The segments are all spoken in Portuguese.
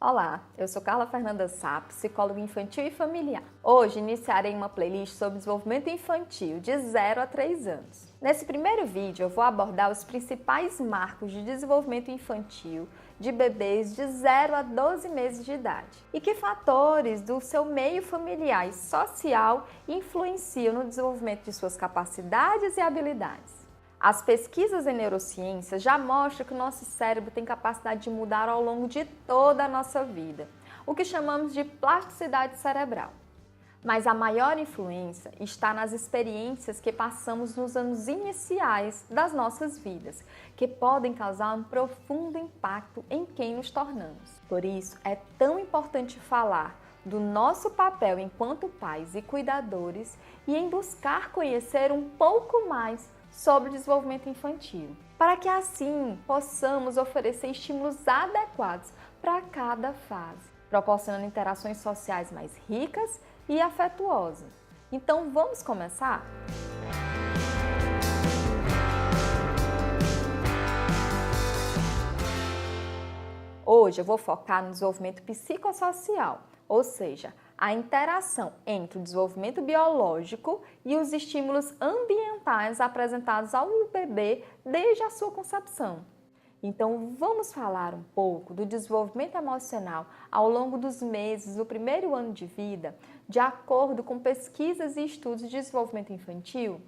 Olá, eu sou Carla Fernanda Sá, psicóloga infantil e familiar. Hoje iniciarei uma playlist sobre desenvolvimento infantil de 0 a 3 anos. Nesse primeiro vídeo eu vou abordar os principais marcos de desenvolvimento infantil de bebês de 0 a 12 meses de idade e que fatores do seu meio familiar e social influenciam no desenvolvimento de suas capacidades e habilidades. As pesquisas em neurociência já mostram que o nosso cérebro tem capacidade de mudar ao longo de toda a nossa vida, o que chamamos de plasticidade cerebral. Mas a maior influência está nas experiências que passamos nos anos iniciais das nossas vidas, que podem causar um profundo impacto em quem nos tornamos. Por isso, é tão importante falar do nosso papel enquanto pais e cuidadores e em buscar conhecer um pouco mais sobre o desenvolvimento infantil, para que assim possamos oferecer estímulos adequados para cada fase, proporcionando interações sociais mais ricas e afetuosas. Então vamos começar? Hoje eu vou focar no desenvolvimento psicossocial, ou seja, a interação entre o desenvolvimento biológico e os estímulos ambientais apresentados ao bebê desde a sua concepção. Então, vamos falar um pouco do desenvolvimento emocional ao longo dos meses do primeiro ano de vida, de acordo com pesquisas e estudos de desenvolvimento infantil?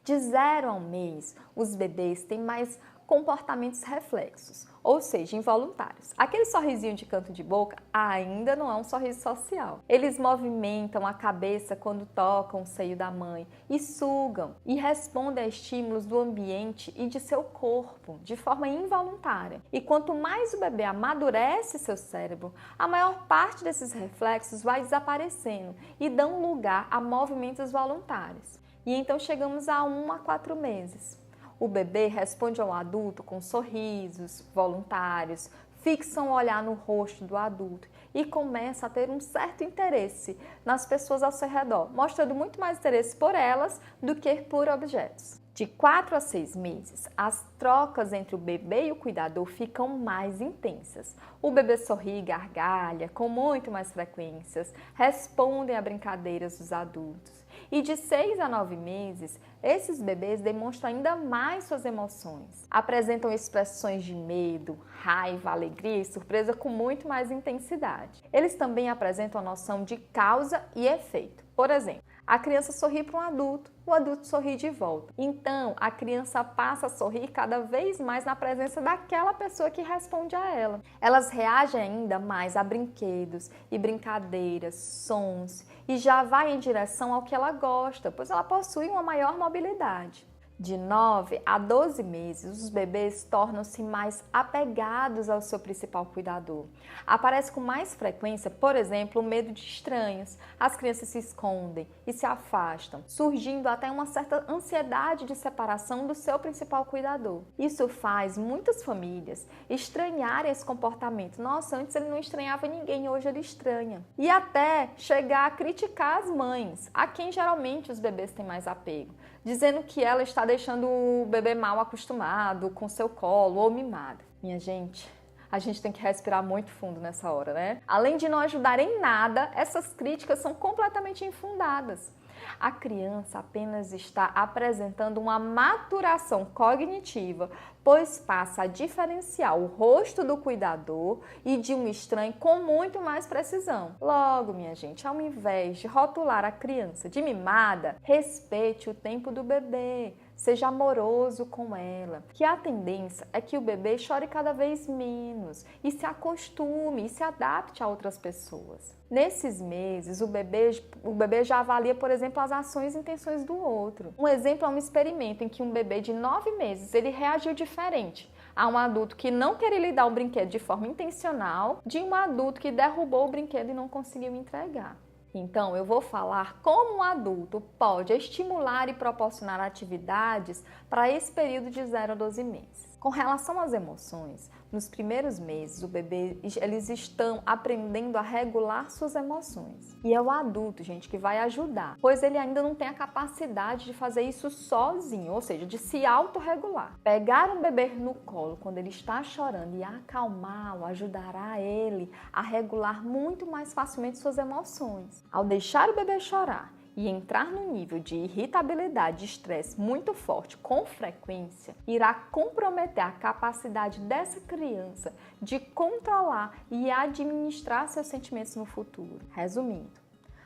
De 0 a 1 mês, os bebês têm mais comportamentos reflexos, ou seja, involuntários. Aquele sorrisinho de canto de boca ainda não é um sorriso social. Eles movimentam a cabeça quando tocam o seio da mãe e sugam e respondem a estímulos do ambiente e de seu corpo de forma involuntária. E quanto mais o bebê amadurece seu cérebro, a maior parte desses reflexos vai desaparecendo e dão lugar a movimentos voluntários. E então chegamos a 1 a 4 meses. O bebê responde ao adulto com sorrisos voluntários, fixam o olhar no rosto do adulto e começa a ter um certo interesse nas pessoas ao seu redor, mostrando muito mais interesse por elas do que por objetos. De 4 a 6 meses, as trocas entre o bebê e o cuidador ficam mais intensas. O bebê sorri e gargalha com muito mais frequências, respondem a brincadeiras dos adultos. E de 6 a 9 meses, esses bebês demonstram ainda mais suas emoções. Apresentam expressões de medo, raiva, alegria e surpresa com muito mais intensidade. Eles também apresentam a noção de causa e efeito. Por exemplo, a criança sorri para um adulto, o adulto sorri de volta. Então, a criança passa a sorrir cada vez mais na presença daquela pessoa que responde a ela. Elas reagem ainda mais a brinquedos e brincadeiras, sons, e já vai em direção ao que ela gosta, pois ela possui uma maior mobilidade. De 9 a 12 meses, os bebês tornam-se mais apegados ao seu principal cuidador. Aparece com mais frequência, por exemplo, o medo de estranhos. As crianças se escondem e se afastam, surgindo até uma certa ansiedade de separação do seu principal cuidador. Isso faz muitas famílias estranharem esse comportamento. Nossa, antes ele não estranhava ninguém, hoje ele estranha. E até chegar a criticar as mães, a quem geralmente os bebês têm mais apego, dizendo que ela está deixando o bebê mal acostumado com seu colo ou mimado. Minha gente, a gente tem que respirar muito fundo nessa hora, né? Além de não ajudar em nada, essas críticas são completamente infundadas. A criança apenas está apresentando uma maturação cognitiva, pois passa a diferenciar o rosto do cuidador e de um estranho com muito mais precisão. Logo, minha gente, ao invés de rotular a criança de mimada, respeite o tempo do bebê. Seja amoroso com ela, que a tendência é que o bebê chore cada vez menos e se acostume e se adapte a outras pessoas. Nesses meses, o bebê já avalia, por exemplo, as ações e intenções do outro. Um exemplo é um experimento em que um bebê de 9 meses ele reagiu diferente a um adulto que não queria lhe dar um brinquedo de forma intencional de um adulto que derrubou o brinquedo e não conseguiu entregar. Então, eu vou falar como um adulto pode estimular e proporcionar atividades para esse período de 0 a 12 meses. Com relação às emoções, nos primeiros meses, eles estão aprendendo a regular suas emoções. E é o adulto, gente, que vai ajudar, pois ele ainda não tem a capacidade de fazer isso sozinho, ou seja, de se autorregular. Pegar um bebê no colo quando ele está chorando e acalmá-lo ajudará ele a regular muito mais facilmente suas emoções. Ao deixar o bebê chorar e entrar num nível de irritabilidade e estresse muito forte com frequência, irá comprometer a capacidade dessa criança de controlar e administrar seus sentimentos no futuro. Resumindo,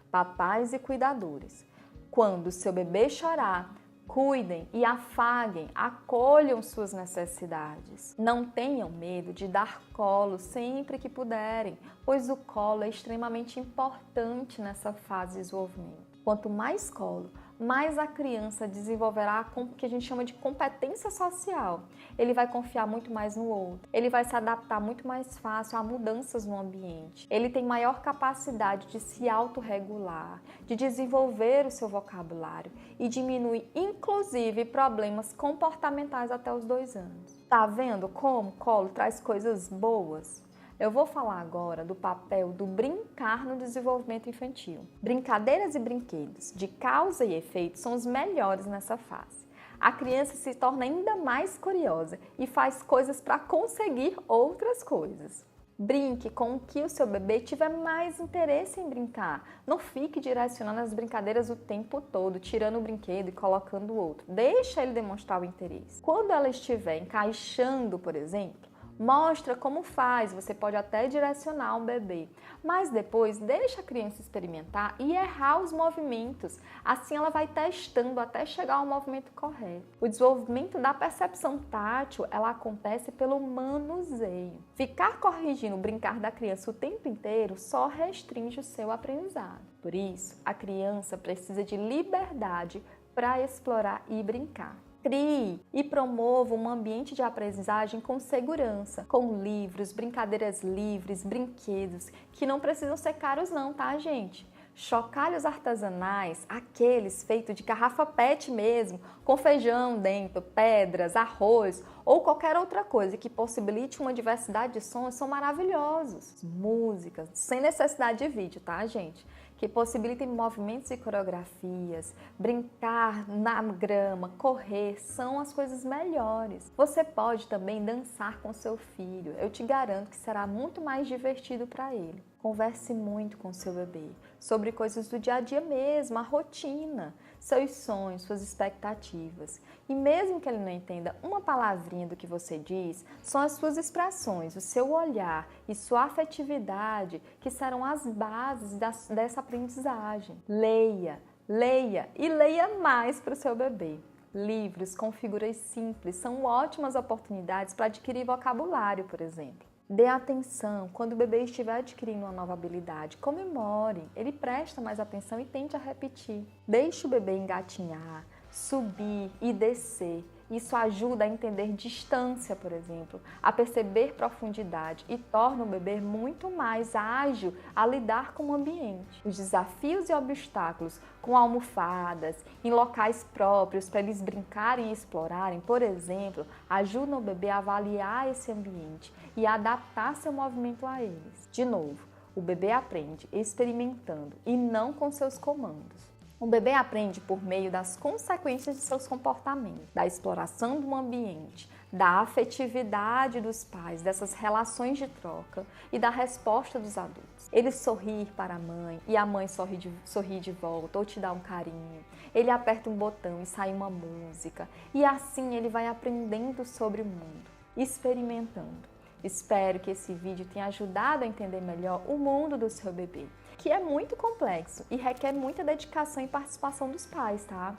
papais e cuidadores, quando seu bebê chorar, cuidem e afaguem, acolham suas necessidades. Não tenham medo de dar colo sempre que puderem, pois o colo é extremamente importante nessa fase de desenvolvimento. Quanto mais colo, mais a criança desenvolverá o que a gente chama de competência social. Ele vai confiar muito mais no outro, ele vai se adaptar muito mais fácil a mudanças no ambiente. Ele tem maior capacidade de se autorregular, de desenvolver o seu vocabulário e diminui, inclusive, problemas comportamentais até os 2 anos. Tá vendo como o colo traz coisas boas? Eu vou falar agora do papel do brincar no desenvolvimento infantil. Brincadeiras e brinquedos de causa e efeito são os melhores nessa fase. A criança se torna ainda mais curiosa e faz coisas para conseguir outras coisas. Brinque com o que o seu bebê tiver mais interesse em brincar. Não fique direcionando as brincadeiras o tempo todo, tirando o brinquedo e colocando o outro. Deixa ele demonstrar o interesse. Quando ela estiver encaixando, por exemplo, mostra como faz, você pode até direcionar um bebê, mas depois deixa a criança experimentar e errar os movimentos. Assim ela vai testando até chegar ao movimento correto. O desenvolvimento da percepção tátil, ela acontece pelo manuseio. Ficar corrigindo o brincar da criança o tempo inteiro só restringe o seu aprendizado. Por isso, a criança precisa de liberdade para explorar e brincar. Crie e promova um ambiente de aprendizagem com segurança, com livros, brincadeiras livres, brinquedos, que não precisam ser caros não, tá, gente? Chocalhos artesanais, aqueles feitos de garrafa PET mesmo, com feijão dentro, pedras, arroz ou qualquer outra coisa que possibilite uma diversidade de sons, são maravilhosos. Músicas, sem necessidade de vídeo, tá, gente? Que possibilitem movimentos e coreografias, brincar na grama, correr, são as coisas melhores. Você pode também dançar com seu filho, eu te garanto que será muito mais divertido para ele. Converse muito com seu bebê sobre coisas do dia a dia mesmo, a rotina, seus sonhos, suas expectativas. E mesmo que ele não entenda uma palavrinha do que você diz, são as suas expressões, o seu olhar e sua afetividade que serão as bases dessa aprendizagem. Leia, leia e leia mais para o seu bebê. Livros com figuras simples são ótimas oportunidades para adquirir vocabulário, por exemplo. Dê atenção quando o bebê estiver adquirindo uma nova habilidade. Comemore, ele presta mais atenção e tente a repetir. Deixe o bebê engatinhar, subir e descer. Isso ajuda a entender distância, por exemplo, a perceber profundidade e torna o bebê muito mais ágil a lidar com o ambiente. Os desafios e obstáculos com almofadas, em locais próprios para eles brincarem e explorarem, por exemplo, ajudam o bebê a avaliar esse ambiente e a adaptar seu movimento a eles. De novo, o bebê aprende experimentando e não com seus comandos. O bebê aprende por meio das consequências de seus comportamentos, da exploração do ambiente, da afetividade dos pais, dessas relações de troca e da resposta dos adultos. Ele sorrir para a mãe e a mãe sorrir de volta ou te dá um carinho. Ele aperta um botão e sai uma música e assim ele vai aprendendo sobre o mundo, experimentando. Espero que esse vídeo tenha ajudado a entender melhor o mundo do seu bebê, que é muito complexo e requer muita dedicação e participação dos pais, tá?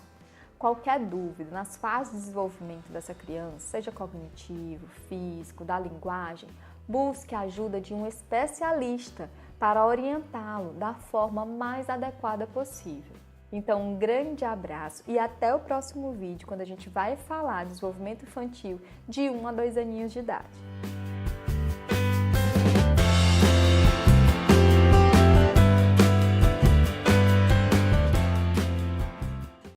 Qualquer dúvida nas fases de desenvolvimento dessa criança, seja cognitivo, físico, da linguagem, busque a ajuda de um especialista para orientá-lo da forma mais adequada possível. Então, um grande abraço e até o próximo vídeo, quando a gente vai falar de desenvolvimento infantil de 1 a 2 aninhos de idade.